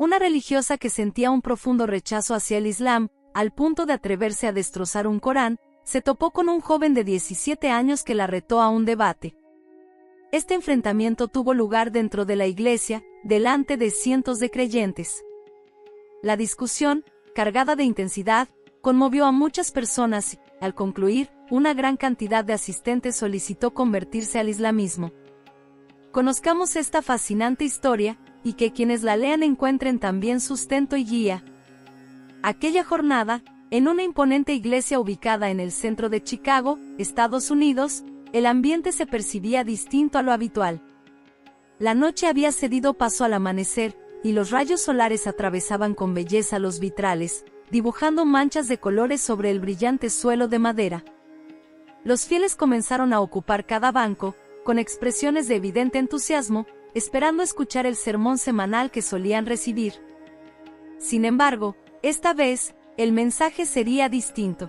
Una religiosa que sentía un profundo rechazo hacia el Islam, al punto de atreverse a destrozar un Corán, se topó con un joven de 17 años que la retó a un debate. Este enfrentamiento tuvo lugar dentro de la iglesia, delante de cientos de creyentes. La discusión, cargada de intensidad, conmovió a muchas personas y, al concluir, una gran cantidad de asistentes solicitó convertirse al islamismo. Conozcamos esta fascinante historia, y que quienes la lean encuentren también sustento y guía. Aquella jornada, en una imponente iglesia ubicada en el centro de Chicago, Estados Unidos, el ambiente se percibía distinto a lo habitual. La noche había cedido paso al amanecer, y los rayos solares atravesaban con belleza los vitrales, dibujando manchas de colores sobre el brillante suelo de madera. Los fieles comenzaron a ocupar cada banco, con expresiones de evidente entusiasmo, esperando escuchar el sermón semanal que solían recibir. Sin embargo, esta vez, el mensaje sería distinto.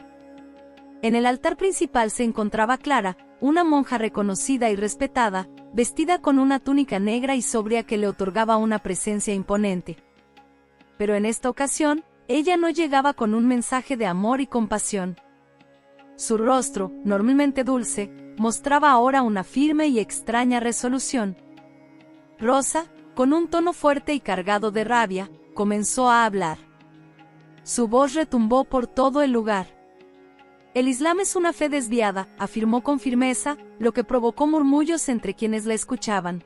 En el altar principal se encontraba Clara, una monja reconocida y respetada, vestida con una túnica negra y sobria que le otorgaba una presencia imponente. Pero en esta ocasión, ella no llegaba con un mensaje de amor y compasión. Su rostro, normalmente dulce, mostraba ahora una firme y extraña resolución. Rosa, con un tono fuerte y cargado de rabia, comenzó a hablar. Su voz retumbó por todo el lugar. El Islam es una fe desviada, afirmó con firmeza, lo que provocó murmullos entre quienes la escuchaban.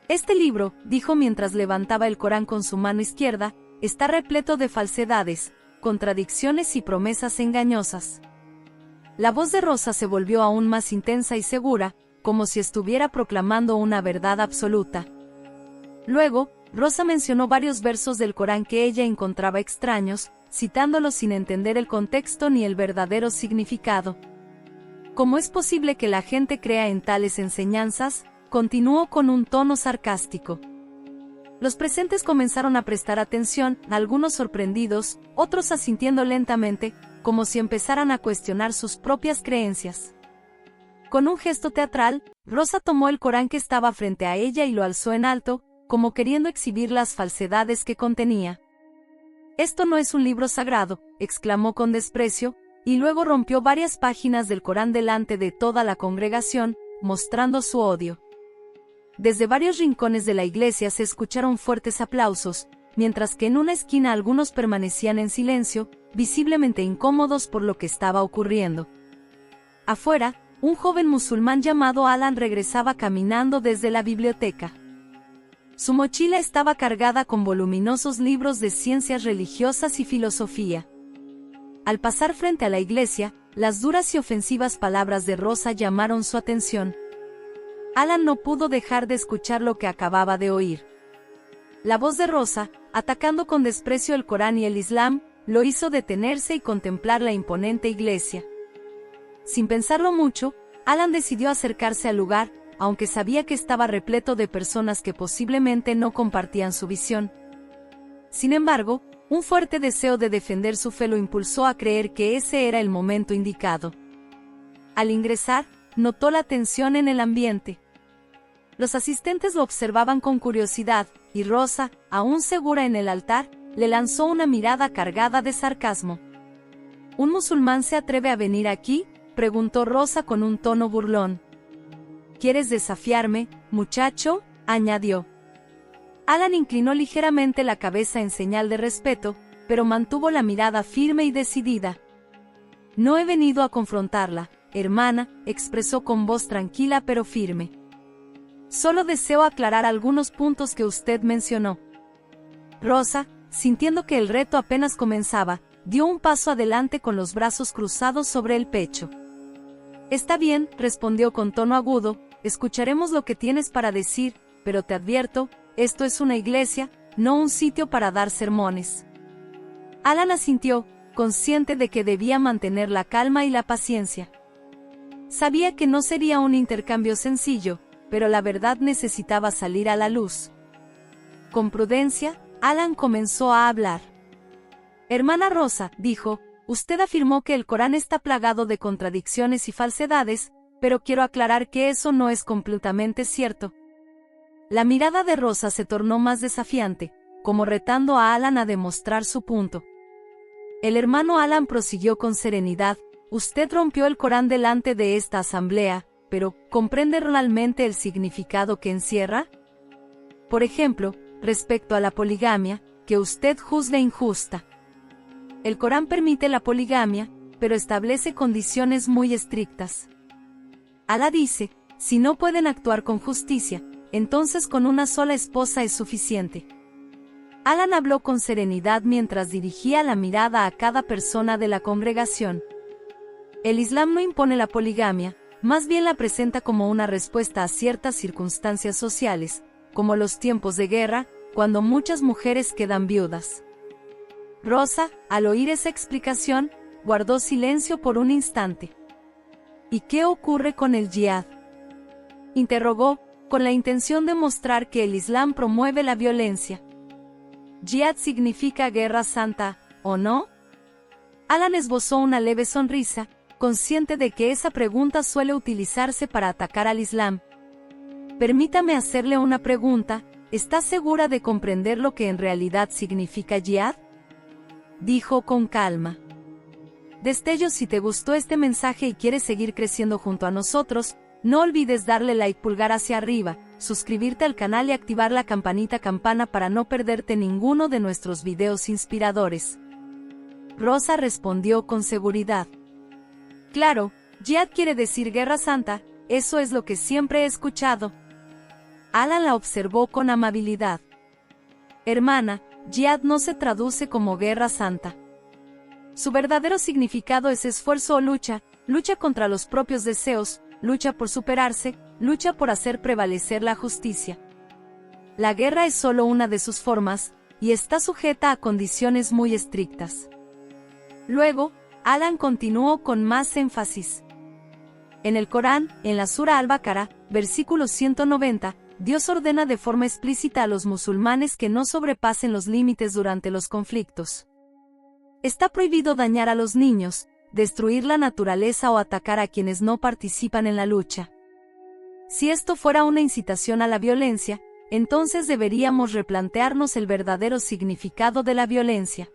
Este libro, dijo mientras levantaba el Corán con su mano izquierda, está repleto de falsedades, contradicciones y promesas engañosas. La voz de Rosa se volvió aún más intensa y segura, como si estuviera proclamando una verdad absoluta. Luego, Rosa mencionó varios versos del Corán que ella encontraba extraños, citándolos sin entender el contexto ni el verdadero significado. ¿Cómo es posible que la gente crea en tales enseñanzas?, continuó con un tono sarcástico. Los presentes comenzaron a prestar atención, algunos sorprendidos, otros asintiendo lentamente, como si empezaran a cuestionar sus propias creencias. Con un gesto teatral, Rosa tomó el Corán que estaba frente a ella y lo alzó en alto, como queriendo exhibir las falsedades que contenía. «Esto no es un libro sagrado», exclamó con desprecio, y luego rompió varias páginas del Corán delante de toda la congregación, mostrando su odio. Desde varios rincones de la iglesia se escucharon fuertes aplausos, mientras que en una esquina algunos permanecían en silencio, visiblemente incómodos por lo que estaba ocurriendo. Afuera, un joven musulmán llamado Alan regresaba caminando desde la biblioteca. Su mochila estaba cargada con voluminosos libros de ciencias religiosas y filosofía. Al pasar frente a la iglesia, las duras y ofensivas palabras de Rosa llamaron su atención. Alan no pudo dejar de escuchar lo que acababa de oír. La voz de Rosa, atacando con desprecio el Corán y el Islam, lo hizo detenerse y contemplar la imponente iglesia. Sin pensarlo mucho, Alan decidió acercarse al lugar, aunque sabía que estaba repleto de personas que posiblemente no compartían su visión. Sin embargo, un fuerte deseo de defender su fe lo impulsó a creer que ese era el momento indicado. Al ingresar, notó la tensión en el ambiente. Los asistentes lo observaban con curiosidad, y Rosa, aún segura en el altar, le lanzó una mirada cargada de sarcasmo. ¿Un musulmán se atreve a venir aquí?, preguntó Rosa con un tono burlón. ¿Quieres desafiarme, muchacho?, añadió. Alan inclinó ligeramente la cabeza en señal de respeto, pero mantuvo la mirada firme y decidida. No he venido a confrontarla, hermana, expresó con voz tranquila pero firme. Solo deseo aclarar algunos puntos que usted mencionó. Rosa, sintiendo que el reto apenas comenzaba, dio un paso adelante con los brazos cruzados sobre el pecho. Está bien, respondió con tono agudo, escucharemos lo que tienes para decir, pero te advierto, esto es una iglesia, no un sitio para dar sermones. Alan asintió, consciente de que debía mantener la calma y la paciencia. Sabía que no sería un intercambio sencillo, pero la verdad necesitaba salir a la luz. Con prudencia, Alan comenzó a hablar. Hermana Rosa, dijo, usted afirmó que el Corán está plagado de contradicciones y falsedades, pero quiero aclarar que eso no es completamente cierto. La mirada de Rosa se tornó más desafiante, como retando a Alan a demostrar su punto. El hermano Alan prosiguió con serenidad: usted rompió el Corán delante de esta asamblea, pero ¿comprende realmente el significado que encierra? Por ejemplo, respecto a la poligamia, que usted juzga injusta. El Corán permite la poligamia, pero establece condiciones muy estrictas. Alá dice: si no pueden actuar con justicia, entonces con una sola esposa es suficiente. Alan habló con serenidad mientras dirigía la mirada a cada persona de la congregación. El Islam no impone la poligamia, más bien la presenta como una respuesta a ciertas circunstancias sociales, como los tiempos de guerra, cuando muchas mujeres quedan viudas. Rosa, al oír esa explicación, guardó silencio por un instante. ¿Y qué ocurre con el yihad?, interrogó, con la intención de mostrar que el Islam promueve la violencia. ¿Yihad significa guerra santa, o no? Alan esbozó una leve sonrisa, consciente de que esa pregunta suele utilizarse para atacar al Islam. Permítame hacerle una pregunta: ¿está segura de comprender lo que en realidad significa yihad?, dijo con calma. Destello: si te gustó este mensaje y quieres seguir creciendo junto a nosotros, no olvides darle like pulgar hacia arriba, suscribirte al canal y activar la campana para no perderte ninguno de nuestros videos inspiradores. Rosa respondió con seguridad: claro, yihad quiere decir guerra santa, eso es lo que siempre he escuchado. Alan la observó con amabilidad. Hermana, yihad no se traduce como guerra santa. Su verdadero significado es esfuerzo o lucha, lucha contra los propios deseos, lucha por superarse, lucha por hacer prevalecer la justicia. La guerra es solo una de sus formas, y está sujeta a condiciones muy estrictas. Luego, Alan continuó con más énfasis. En el Corán, en la Sura Al-Baqarah, versículo 190, Dios ordena de forma explícita a los musulmanes que no sobrepasen los límites durante los conflictos. Está prohibido dañar a los niños, destruir la naturaleza o atacar a quienes no participan en la lucha. Si esto fuera una incitación a la violencia, entonces deberíamos replantearnos el verdadero significado de la violencia.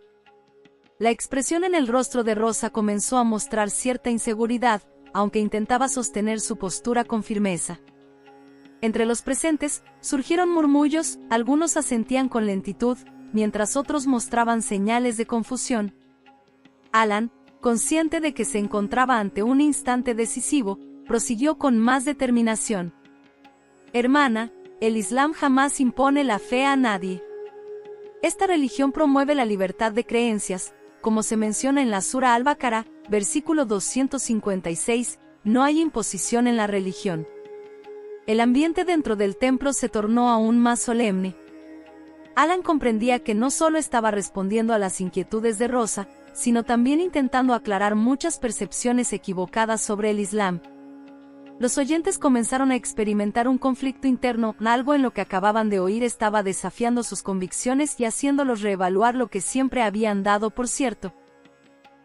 La expresión en el rostro de Rosa comenzó a mostrar cierta inseguridad, aunque intentaba sostener su postura con firmeza. Entre los presentes, surgieron murmullos, algunos asentían con lentitud, mientras otros mostraban señales de confusión. Alan, consciente de que se encontraba ante un instante decisivo, prosiguió con más determinación. Hermana, el Islam jamás impone la fe a nadie. Esta religión promueve la libertad de creencias, como se menciona en la Sura Al-Baqarah, versículo 256, no hay imposición en la religión. El ambiente dentro del templo se tornó aún más solemne. Alan comprendía que no solo estaba respondiendo a las inquietudes de Rosa, sino también intentando aclarar muchas percepciones equivocadas sobre el Islam. Los oyentes comenzaron a experimentar un conflicto interno, algo en lo que acababan de oír estaba desafiando sus convicciones y haciéndolos reevaluar lo que siempre habían dado por cierto.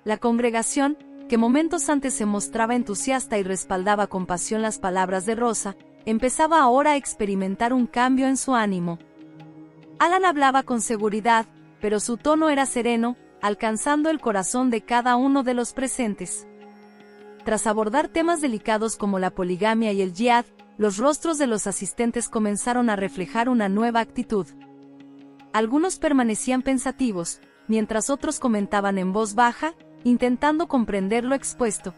La congregación, que momentos antes se mostraba entusiasta y respaldaba con pasión las palabras de Rosa, empezaba ahora a experimentar un cambio en su ánimo. Alan hablaba con seguridad, pero su tono era sereno, alcanzando el corazón de cada uno de los presentes. Tras abordar temas delicados como la poligamia y el yihad, los rostros de los asistentes comenzaron a reflejar una nueva actitud. Algunos permanecían pensativos, mientras otros comentaban en voz baja, intentando comprender lo expuesto.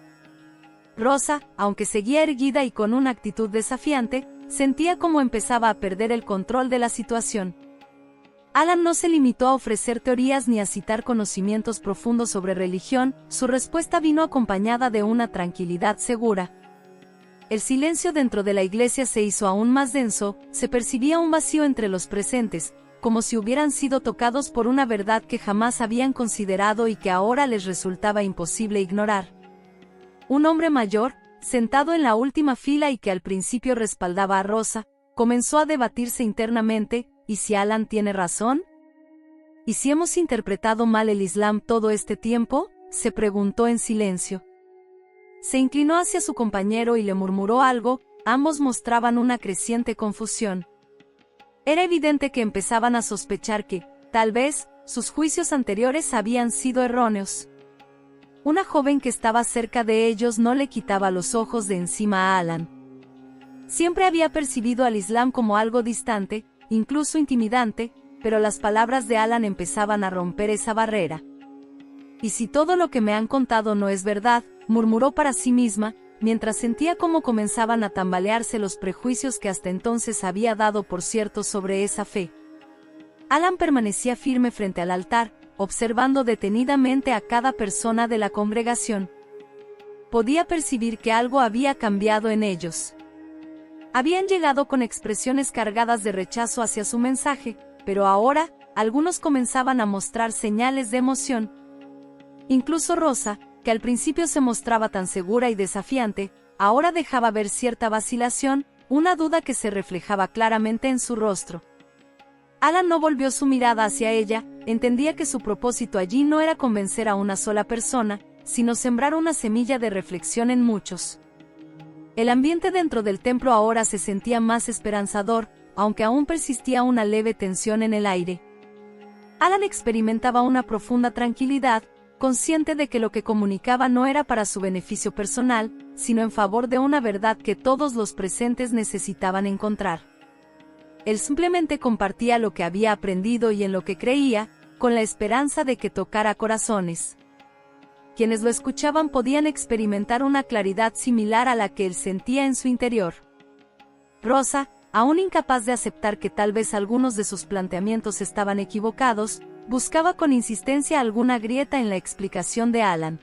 Rosa, aunque seguía erguida y con una actitud desafiante, sentía como empezaba a perder el control de la situación. Alan no se limitó a ofrecer teorías ni a citar conocimientos profundos sobre religión, su respuesta vino acompañada de una tranquilidad segura. El silencio dentro de la iglesia se hizo aún más denso, se percibía un vacío entre los presentes, como si hubieran sido tocados por una verdad que jamás habían considerado y que ahora les resultaba imposible ignorar. Un hombre mayor, sentado en la última fila y que al principio respaldaba a Rosa, comenzó a debatirse internamente: ¿y si Alan tiene razón? ¿Y si hemos interpretado mal el Islam todo este tiempo?, se preguntó en silencio. Se inclinó hacia su compañero y le murmuró algo, ambos mostraban una creciente confusión. Era evidente que empezaban a sospechar que, Tal vez, sus juicios anteriores habían sido erróneos. Una joven que estaba cerca de ellos no le quitaba los ojos de encima a Alan. Siempre había percibido al Islam como algo distante, incluso intimidante, pero las palabras de Alan empezaban a romper esa barrera. «¿Y si todo lo que me han contado no es verdad?», murmuró para sí misma, mientras sentía cómo comenzaban a tambalearse los prejuicios que hasta entonces había dado por ciertos sobre esa fe. Alan permanecía firme frente al altar, observando detenidamente a cada persona de la congregación. Podía percibir que algo había cambiado en ellos. Habían llegado con expresiones cargadas de rechazo hacia su mensaje, pero ahora, algunos comenzaban a mostrar señales de emoción. Incluso Rosa, que al principio se mostraba tan segura y desafiante, ahora dejaba ver cierta vacilación, una duda que se reflejaba claramente en su rostro. Alan no volvió su mirada hacia ella, entendía que su propósito allí no era convencer a una sola persona, sino sembrar una semilla de reflexión en muchos. El ambiente dentro del templo ahora se sentía más esperanzador, aunque aún persistía una leve tensión en el aire. Alan experimentaba una profunda tranquilidad, consciente de que lo que comunicaba no era para su beneficio personal, sino en favor de una verdad que todos los presentes necesitaban encontrar. Él simplemente compartía lo que había aprendido y en lo que creía, con la esperanza de que tocara corazones. Quienes lo escuchaban podían experimentar una claridad similar a la que él sentía en su interior. Rosa, aún incapaz de aceptar que tal vez algunos de sus planteamientos estaban equivocados, buscaba con insistencia alguna grieta en la explicación de Alan.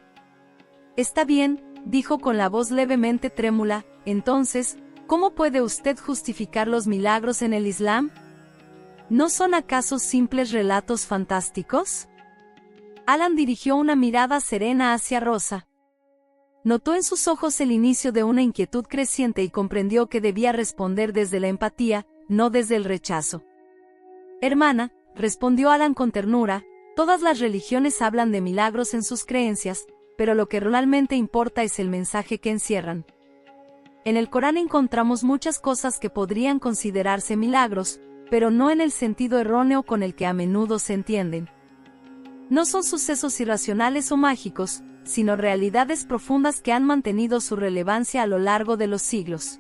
«Está bien», dijo con la voz levemente trémula, «entonces, ¿cómo puede usted justificar los milagros en el Islam? ¿No son acaso simples relatos fantásticos?». Alan dirigió una mirada serena hacia Rosa. Notó en sus ojos el inicio de una inquietud creciente y comprendió que debía responder desde la empatía, no desde el rechazo. «Hermana», respondió Alan con ternura, «todas las religiones hablan de milagros en sus creencias, pero lo que realmente importa es el mensaje que encierran. En el Corán encontramos muchas cosas que podrían considerarse milagros, pero no en el sentido erróneo con el que a menudo se entienden. No son sucesos irracionales o mágicos, sino realidades profundas que han mantenido su relevancia a lo largo de los siglos».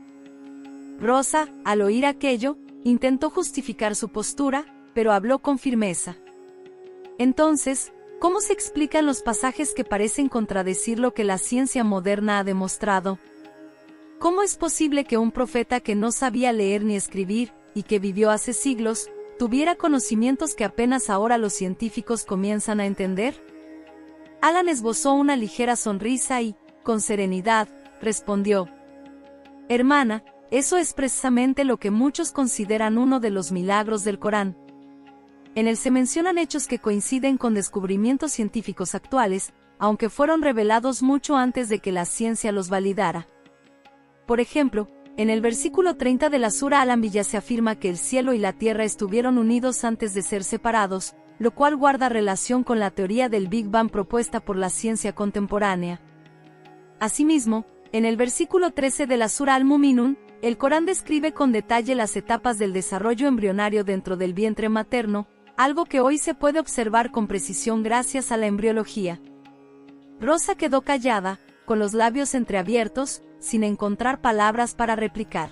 Rosa, al oír aquello, intentó justificar su postura, pero habló con firmeza. «Entonces, ¿cómo se explican los pasajes que parecen contradecir lo que la ciencia moderna ha demostrado? ¿Cómo es posible que un profeta que no sabía leer ni escribir, y que vivió hace siglos, tuviera conocimientos que apenas ahora los científicos comienzan a entender?» Alan esbozó una ligera sonrisa y, con serenidad, respondió: «Hermana, eso es precisamente lo que muchos consideran uno de los milagros del Corán. En él se mencionan hechos que coinciden con descubrimientos científicos actuales, aunque fueron revelados mucho antes de que la ciencia los validara. Por ejemplo, en el versículo 30 de la Sura Al-Anbiya se afirma que el cielo y la tierra estuvieron unidos antes de ser separados, lo cual guarda relación con la teoría del Big Bang propuesta por la ciencia contemporánea. Asimismo, en el versículo 13 de la Sura Al-Muminun, el Corán describe con detalle las etapas del desarrollo embrionario dentro del vientre materno, algo que hoy se puede observar con precisión gracias a la embriología. Rosa quedó callada, con los labios entreabiertos, sin encontrar palabras para replicar.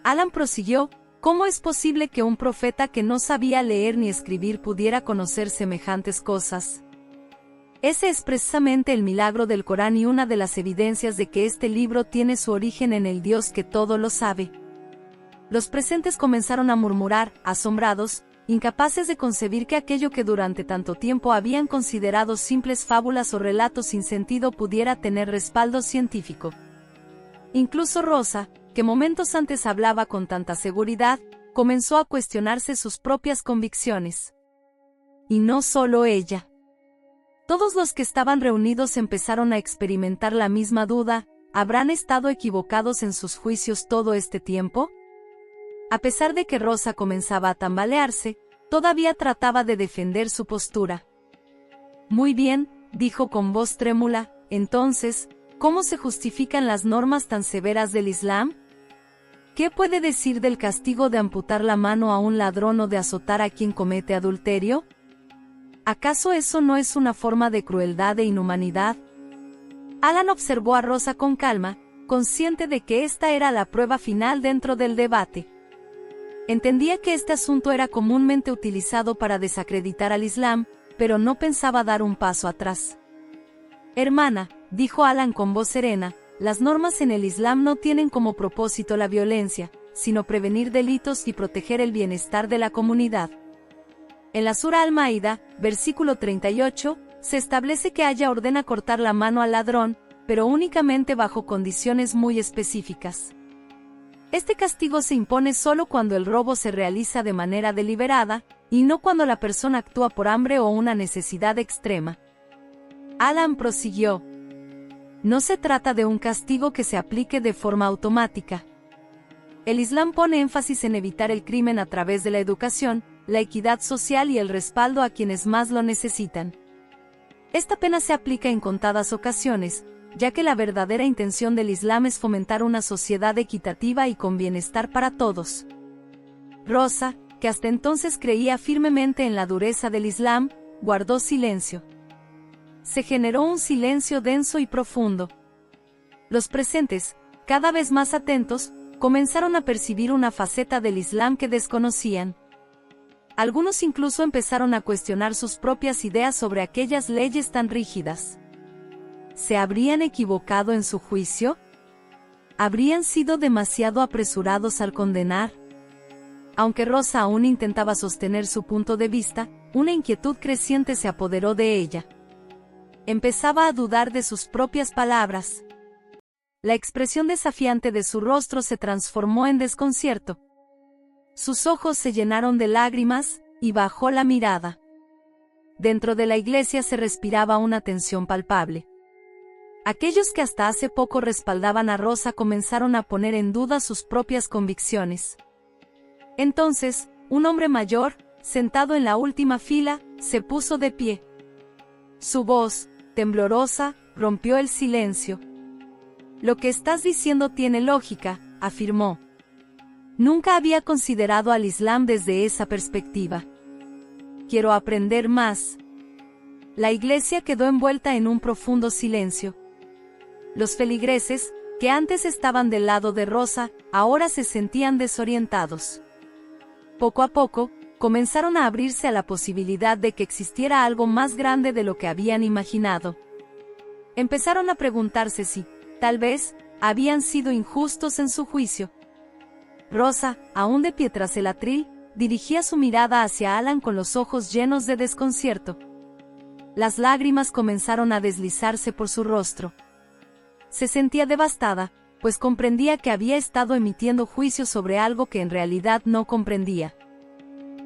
Alan prosiguió: «¿Cómo es posible que un profeta que no sabía leer ni escribir pudiera conocer semejantes cosas? Ese es precisamente el milagro del Corán y una de las evidencias de que este libro tiene su origen en el Dios que todo lo sabe». Los presentes comenzaron a murmurar, asombrados, incapaces de concebir que aquello que durante tanto tiempo habían considerado simples fábulas o relatos sin sentido pudiera tener respaldo científico. Incluso Rosa, que momentos antes hablaba con tanta seguridad, comenzó a cuestionarse sus propias convicciones. Y no solo ella. Todos los que estaban reunidos empezaron a experimentar la misma duda: ¿habrán estado equivocados en sus juicios todo este tiempo? A pesar de que Rosa comenzaba a tambalearse, todavía trataba de defender su postura. «Muy bien», dijo con voz trémula, «entonces, ¿cómo se justifican las normas tan severas del Islam? ¿Qué puede decir del castigo de amputar la mano a un ladrón o de azotar a quien comete adulterio? ¿Acaso eso no es una forma de crueldad e inhumanidad? Alan observó a Rosa con calma, consciente de que esta era la prueba final dentro del debate. Entendía que este asunto era comúnmente utilizado para desacreditar al Islam, pero no pensaba dar un paso atrás. Hermana, dijo Alan con voz serena, las normas en el Islam no tienen como propósito la violencia, sino prevenir delitos y proteger el bienestar de la comunidad. En la Sura Al-Maida, versículo 38, se establece que Allah ordena cortar la mano al ladrón, pero únicamente bajo condiciones muy específicas. Este castigo se impone solo cuando el robo se realiza de manera deliberada, y no cuando la persona actúa por hambre o una necesidad extrema. Alan prosiguió. No se trata de un castigo que se aplique de forma automática. El Islam pone énfasis en evitar el crimen a través de la educación, la equidad social y el respaldo a quienes más lo necesitan. Esta pena se aplica en contadas ocasiones, ya que la verdadera intención del Islam es fomentar una sociedad equitativa y con bienestar para todos. Rosa, que hasta entonces creía firmemente en la dureza del Islam, guardó silencio. Se generó un silencio denso y profundo. Los presentes, cada vez más atentos, comenzaron a percibir una faceta del Islam que desconocían. Algunos incluso empezaron a cuestionar sus propias ideas sobre aquellas leyes tan rígidas. ¿Se habrían equivocado en su juicio? ¿Habrían sido demasiado apresurados al condenar? Aunque Rosa aún intentaba sostener su punto de vista, una inquietud creciente se apoderó de ella. Empezaba a dudar de sus propias palabras. La expresión desafiante de su rostro se transformó en desconcierto. Sus ojos se llenaron de lágrimas, y bajó la mirada. Dentro de la iglesia se respiraba una tensión palpable. Aquellos que hasta hace poco respaldaban a Rosa comenzaron a poner en duda sus propias convicciones. Entonces, un hombre mayor, sentado en la última fila, se puso de pie. Su voz, temblorosa, rompió el silencio. Lo que estás diciendo tiene lógica, afirmó. Nunca había considerado al Islam desde esa perspectiva. Quiero aprender más. La iglesia quedó envuelta en un profundo silencio. Los feligreses, que antes estaban del lado de Rosa, ahora se sentían desorientados. Poco a poco, comenzaron a abrirse a la posibilidad de que existiera algo más grande de lo que habían imaginado. Empezaron a preguntarse si, tal vez, habían sido injustos en su juicio. Rosa, aún de pie tras el atril, dirigía su mirada hacia Alan con los ojos llenos de desconcierto. Las lágrimas comenzaron a deslizarse por su rostro. Se sentía devastada, pues comprendía que había estado emitiendo juicios sobre algo que en realidad no comprendía.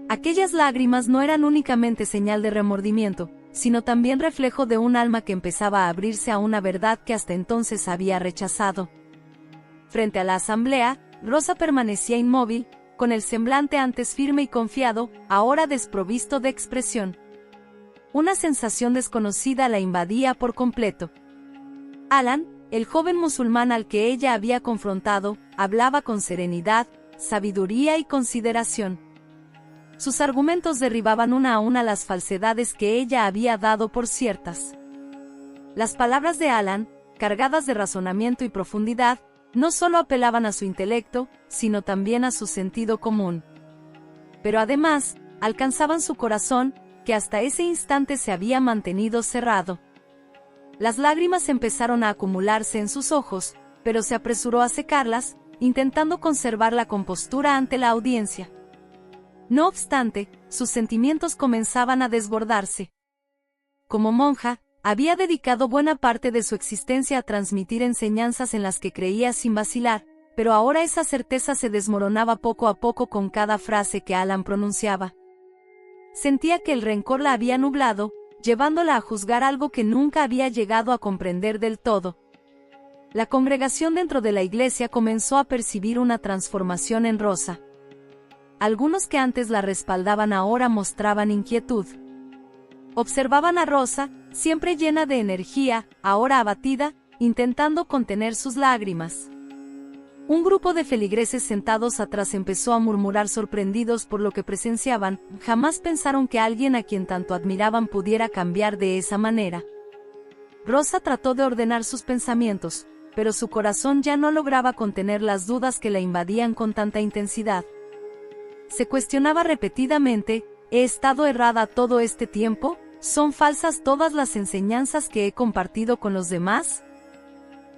Aquellas lágrimas no eran únicamente señal de remordimiento, sino también reflejo de un alma que empezaba a abrirse a una verdad que hasta entonces había rechazado. Frente a la asamblea, Rosa permanecía inmóvil, con el semblante antes firme y confiado, ahora desprovisto de expresión. Una sensación desconocida la invadía por completo. Alan, el joven musulmán al que ella había confrontado, hablaba con serenidad, sabiduría y consideración. Sus argumentos derribaban una a una las falsedades que ella había dado por ciertas. Las palabras de Alan, cargadas de razonamiento y profundidad, no solo apelaban a su intelecto, sino también a su sentido común. Pero además, alcanzaban su corazón, que hasta ese instante se había mantenido cerrado. Las lágrimas empezaron a acumularse en sus ojos, pero se apresuró a secarlas, intentando conservar la compostura ante la audiencia. No obstante, sus sentimientos comenzaban a desbordarse. Como monja, había dedicado buena parte de su existencia a transmitir enseñanzas en las que creía sin vacilar, pero ahora esa certeza se desmoronaba poco a poco con cada frase que Alan pronunciaba. Sentía que el rencor la había nublado, llevándola a juzgar algo que nunca había llegado a comprender del todo. La congregación dentro de la iglesia comenzó a percibir una transformación en Rosa. Algunos que antes la respaldaban ahora mostraban inquietud. Observaban a Rosa, siempre llena de energía, ahora abatida, intentando contener sus lágrimas. Un grupo de feligreses sentados atrás empezó a murmurar sorprendidos por lo que presenciaban. Jamás pensaron que alguien a quien tanto admiraban pudiera cambiar de esa manera. Rosa trató de ordenar sus pensamientos, pero su corazón ya no lograba contener las dudas que la invadían con tanta intensidad. Se cuestionaba repetidamente: ¿he estado errada todo este tiempo? ¿Son falsas todas las enseñanzas que he compartido con los demás?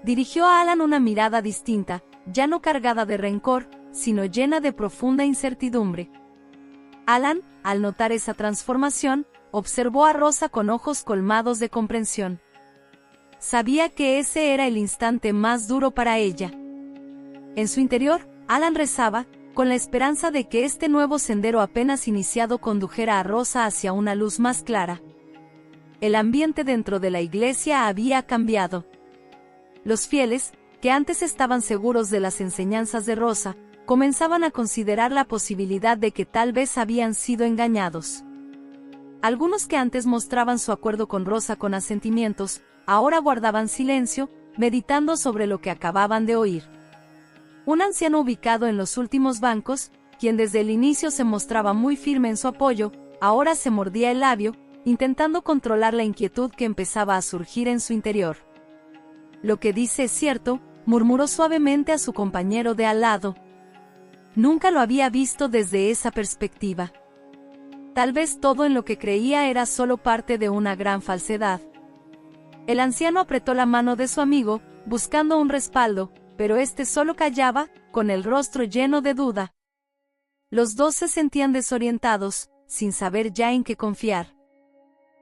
Dirigió a Alan una mirada distinta, ya no cargada de rencor, sino llena de profunda incertidumbre. Alan, al notar esa transformación, observó a Rosa con ojos colmados de comprensión. Sabía que ese era el instante más duro para ella. En su interior, Alan rezaba, con la esperanza de que este nuevo sendero apenas iniciado condujera a Rosa hacia una luz más clara. El ambiente dentro de la iglesia había cambiado. Los fieles, que antes estaban seguros de las enseñanzas de Rosa, comenzaban a considerar la posibilidad de que tal vez habían sido engañados. Algunos que antes mostraban su acuerdo con Rosa con asentimientos, ahora guardaban silencio, meditando sobre lo que acababan de oír. Un anciano ubicado en los últimos bancos, quien desde el inicio se mostraba muy firme en su apoyo, ahora se mordía el labio, intentando controlar la inquietud que empezaba a surgir en su interior. «Lo que dice es cierto», murmuró suavemente a su compañero de al lado. Nunca lo había visto desde esa perspectiva. Tal vez todo en lo que creía era solo parte de una gran falsedad. El anciano apretó la mano de su amigo, buscando un respaldo, pero este solo callaba, con el rostro lleno de duda. Los dos se sentían desorientados, sin saber ya en qué confiar.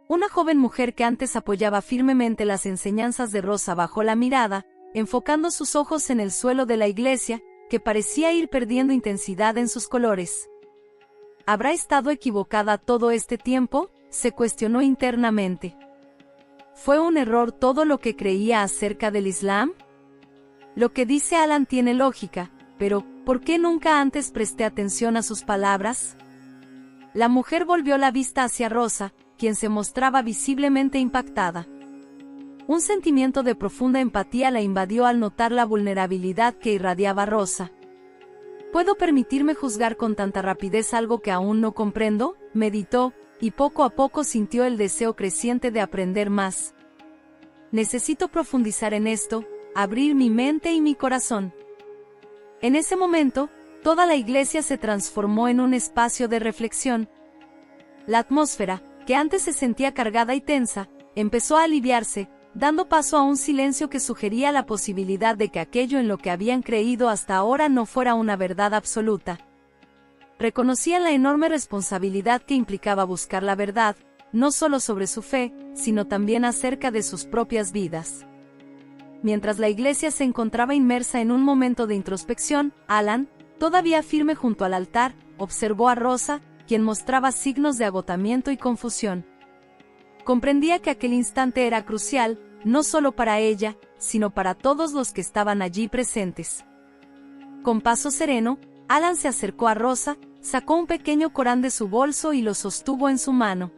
Una joven mujer que antes apoyaba firmemente las enseñanzas de Rosa bajó la mirada, enfocando sus ojos en el suelo de la iglesia, que parecía ir perdiendo intensidad en sus colores. ¿Habrá estado equivocada todo este tiempo?, se cuestionó internamente. ¿Fue un error todo lo que creía acerca del Islam? Lo que dice Alan tiene lógica, pero ¿por qué nunca antes presté atención a sus palabras? La mujer volvió la vista hacia Rosa, quien se mostraba visiblemente impactada. Un sentimiento de profunda empatía la invadió al notar la vulnerabilidad que irradiaba Rosa. ¿Puedo permitirme juzgar con tanta rapidez algo que aún no comprendo?, meditó, y poco a poco sintió el deseo creciente de aprender más. Necesito profundizar en esto, abrir mi mente y mi corazón. En ese momento, toda la iglesia se transformó en un espacio de reflexión. La atmósfera, que antes se sentía cargada y tensa, empezó a aliviarse, dando paso a un silencio que sugería la posibilidad de que aquello en lo que habían creído hasta ahora no fuera una verdad absoluta. Reconocían la enorme responsabilidad que implicaba buscar la verdad, no solo sobre su fe, sino también acerca de sus propias vidas. Mientras la iglesia se encontraba inmersa en un momento de introspección, Alan, todavía firme junto al altar, observó a Rosa, quien mostraba signos de agotamiento y confusión. Comprendía que aquel instante era crucial, no solo para ella, sino para todos los que estaban allí presentes. Con paso sereno, Alan se acercó a Rosa, sacó un pequeño Corán de su bolso y lo sostuvo en su mano.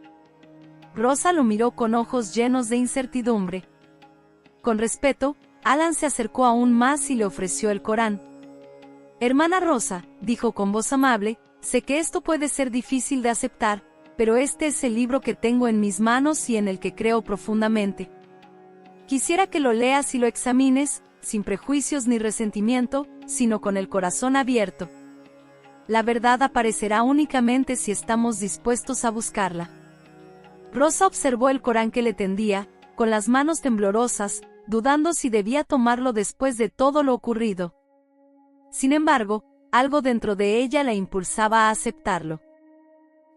Rosa lo miró con ojos llenos de incertidumbre. Con respeto, Alan se acercó aún más y le ofreció el Corán. «Hermana Rosa», dijo con voz amable, «sé que esto puede ser difícil de aceptar, pero este es el libro que tengo en mis manos y en el que creo profundamente. Quisiera que lo leas y lo examines, sin prejuicios ni resentimiento, sino con el corazón abierto. La verdad aparecerá únicamente si estamos dispuestos a buscarla». Rosa observó el Corán que le tendía, con las manos temblorosas, dudando si debía tomarlo después de todo lo ocurrido. Sin embargo, algo dentro de ella la impulsaba a aceptarlo.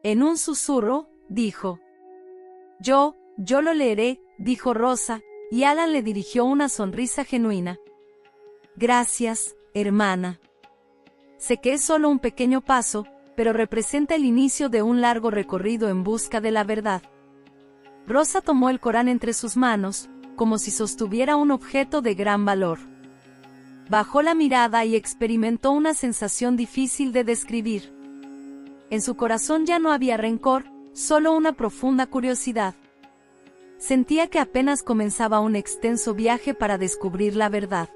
En un susurro, dijo: Yo lo leeré», dijo Rosa, y Alan le dirigió una sonrisa genuina. «Gracias, hermana. Sé que es solo un pequeño paso, pero representa el inicio de un largo recorrido en busca de la verdad». Rosa tomó el Corán entre sus manos, como si sostuviera un objeto de gran valor. Bajó la mirada y experimentó una sensación difícil de describir. En su corazón ya no había rencor, solo una profunda curiosidad. Sentía que apenas comenzaba un extenso viaje para descubrir la verdad.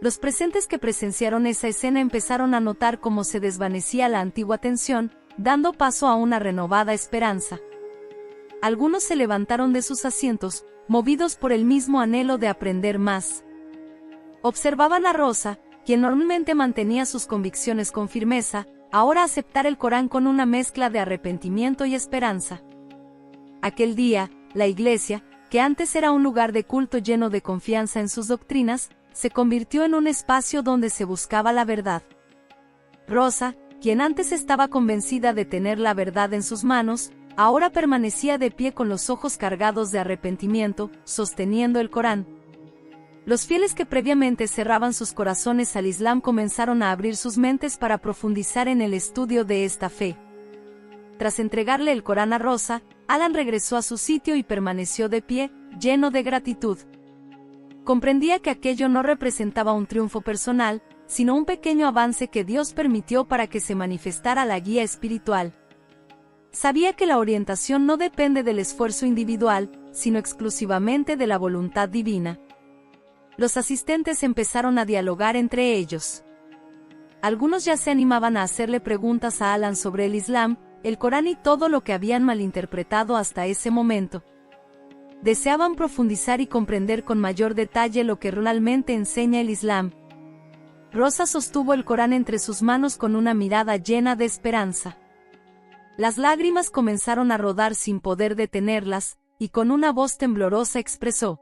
Los presentes que presenciaron esa escena empezaron a notar cómo se desvanecía la antigua tensión, dando paso a una renovada esperanza. Algunos se levantaron de sus asientos, movidos por el mismo anhelo de aprender más. Observaban a Rosa, quien normalmente mantenía sus convicciones con firmeza, ahora aceptar el Corán con una mezcla de arrepentimiento y esperanza. Aquel día, la iglesia, que antes era un lugar de culto lleno de confianza en sus doctrinas, se convirtió en un espacio donde se buscaba la verdad. Rosa, quien antes estaba convencida de tener la verdad en sus manos, ahora permanecía de pie con los ojos cargados de arrepentimiento, sosteniendo el Corán. Los fieles que previamente cerraban sus corazones al Islam comenzaron a abrir sus mentes para profundizar en el estudio de esta fe. Tras entregarle el Corán a Rosa, Alan regresó a su sitio y permaneció de pie, lleno de gratitud. Comprendía que aquello no representaba un triunfo personal, sino un pequeño avance que Dios permitió para que se manifestara la guía espiritual. Sabía que la orientación no depende del esfuerzo individual, sino exclusivamente de la voluntad divina. Los asistentes empezaron a dialogar entre ellos. Algunos ya se animaban a hacerle preguntas a Alan sobre el Islam, el Corán y todo lo que habían malinterpretado hasta ese momento. Deseaban profundizar y comprender con mayor detalle lo que realmente enseña el Islam. Rosa sostuvo el Corán entre sus manos con una mirada llena de esperanza. Las lágrimas comenzaron a rodar sin poder detenerlas, y con una voz temblorosa expresó: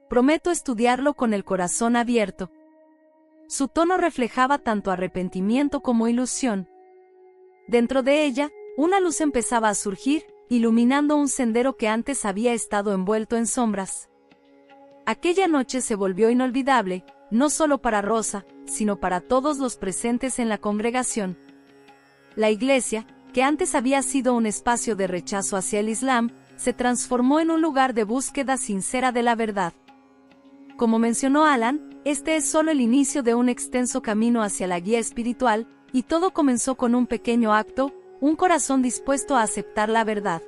«Prometo estudiarlo con el corazón abierto». Su tono reflejaba tanto arrepentimiento como ilusión. Dentro de ella, una luz empezaba a surgir, iluminando un sendero que antes había estado envuelto en sombras. Aquella noche se volvió inolvidable, no solo para Rosa, sino para todos los presentes en la congregación. La iglesia, que antes había sido un espacio de rechazo hacia el Islam, se transformó en un lugar de búsqueda sincera de la verdad. Como mencionó Alan, este es solo el inicio de un extenso camino hacia la guía espiritual, y todo comenzó con un pequeño acto, un corazón dispuesto a aceptar la verdad.